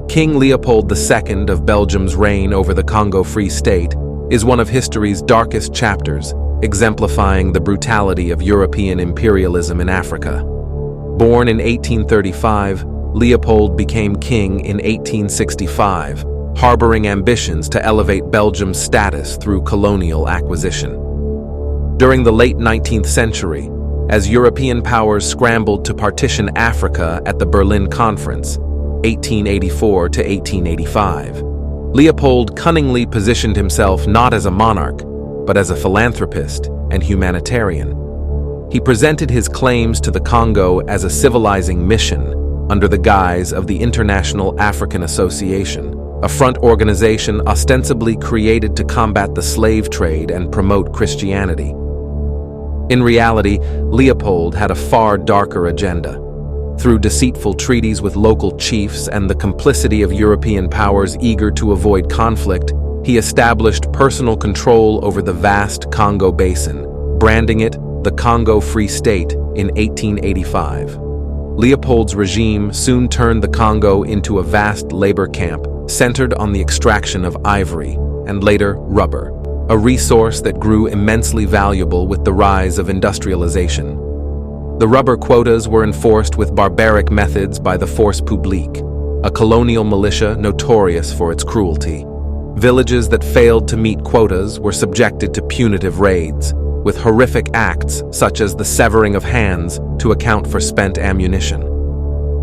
King Leopold II of Belgium's reign over the Congo Free State is one of history's darkest chapters, exemplifying the brutality of European imperialism in Africa. Born in 1835, Leopold became king in 1865, harboring ambitions to elevate Belgium's status through colonial acquisition. During the late 19th century, as European powers scrambled to partition Africa at the Berlin Conference, 1884 to 1885, Leopold cunningly positioned himself not as a monarch, but as a philanthropist and humanitarian. He presented his claims to the Congo as a civilizing mission under the guise of the International African Association, a front organization ostensibly created to combat the slave trade and promote Christianity. In reality, Leopold had a far darker agenda. Through deceitful treaties with local chiefs and the complicity of European powers eager to avoid conflict, he established personal control over the vast Congo basin, branding it the Congo Free State in 1885. Leopold's regime soon turned the Congo into a vast labor camp centered on the extraction of ivory and later rubber, a resource that grew immensely valuable with the rise of industrialization. The rubber quotas were enforced with barbaric methods by the Force Publique, a colonial militia notorious for its cruelty. Villages that failed to meet quotas were subjected to punitive raids, with horrific acts such as the severing of hands to account for spent ammunition.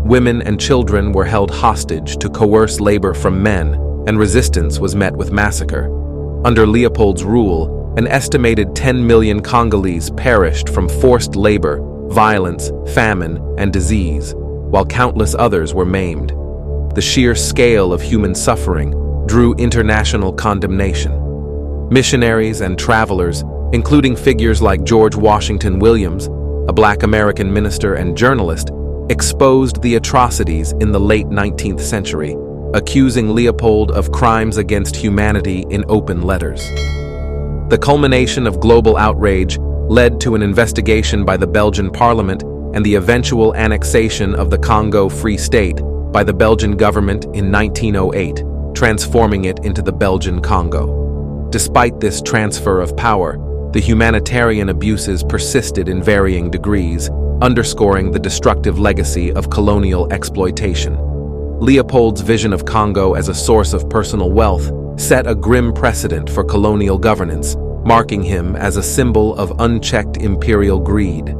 Women and children were held hostage to coerce labor from men, and resistance was met with massacre. Under Leopold's rule, an estimated 10 million Congolese perished from forced labor, violence, famine, and disease, while countless others were maimed. The sheer scale of human suffering drew international condemnation. Missionaries and travelers, including figures like George Washington Williams, a Black American minister and journalist, exposed the atrocities in the late 19th century, accusing Leopold of crimes against humanity in open letters. The culmination of global outrage led to an investigation by the Belgian parliament and the eventual annexation of the Congo Free State by the Belgian government in 1908, transforming it into the Belgian Congo. Despite this transfer of power, the humanitarian abuses persisted in varying degrees, underscoring the destructive legacy of colonial exploitation. Leopold's vision of Congo as a source of personal wealth set a grim precedent for colonial governance, marking him as a symbol of unchecked imperial greed.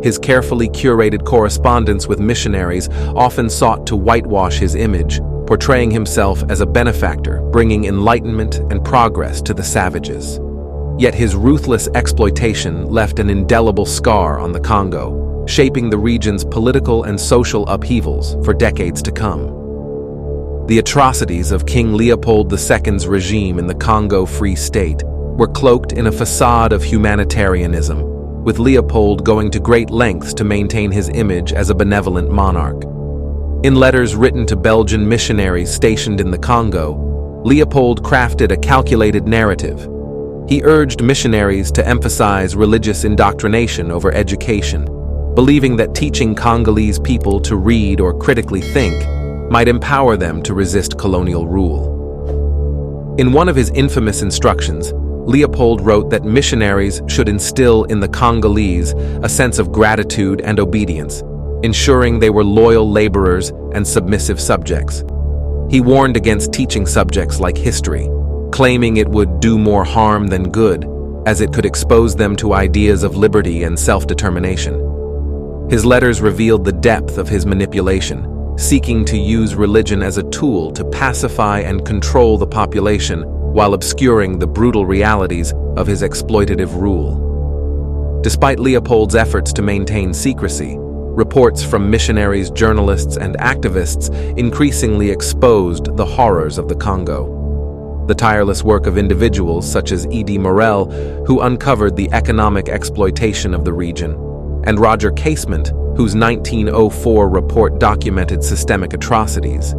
His carefully curated correspondence with missionaries often sought to whitewash his image, portraying himself as a benefactor, bringing enlightenment and progress to the savages. Yet his ruthless exploitation left an indelible scar on the Congo, shaping the region's political and social upheavals for decades to come. The atrocities of King Leopold II's regime in the Congo Free State were cloaked in a facade of humanitarianism, with Leopold going to great lengths to maintain his image as a benevolent monarch. In letters written to Belgian missionaries stationed in the Congo, Leopold crafted a calculated narrative. He urged missionaries to emphasize religious indoctrination over education, believing that teaching Congolese people to read or critically think might empower them to resist colonial rule. In one of his infamous instructions, Leopold wrote that missionaries should instill in the Congolese a sense of gratitude and obedience, ensuring they were loyal laborers and submissive subjects. He warned against teaching subjects like history, claiming it would do more harm than good, as it could expose them to ideas of liberty and self-determination. His letters revealed the depth of his manipulation, seeking to use religion as a tool to pacify and control the population while obscuring the brutal realities of his exploitative rule. Despite Leopold's efforts to maintain secrecy, reports from missionaries, journalists, and activists increasingly exposed the horrors of the Congo. The tireless work of individuals such as E.D. Morel, who uncovered the economic exploitation of the region, and Roger Casement, whose 1904 report documented systemic atrocities,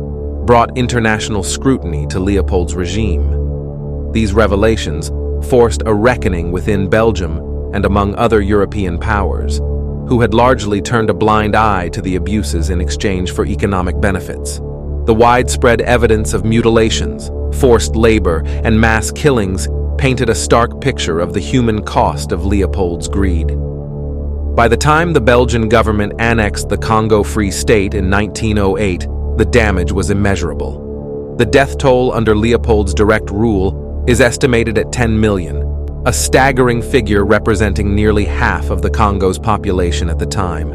brought international scrutiny to Leopold's regime. These revelations forced a reckoning within Belgium and among other European powers, who had largely turned a blind eye to the abuses in exchange for economic benefits. The widespread evidence of mutilations, forced labor, and mass killings painted a stark picture of the human cost of Leopold's greed. By the time the Belgian government annexed the Congo Free State in 1908, the damage was immeasurable. The death toll under Leopold's direct rule is estimated at 10 million, a staggering figure representing nearly half of the Congo's population at the time.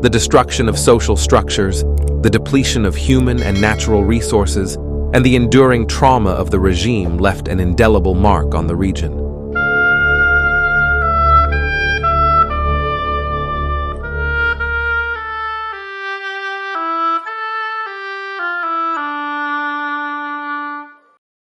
The destruction of social structures, the depletion of human and natural resources, and the enduring trauma of the regime left an indelible mark on the region.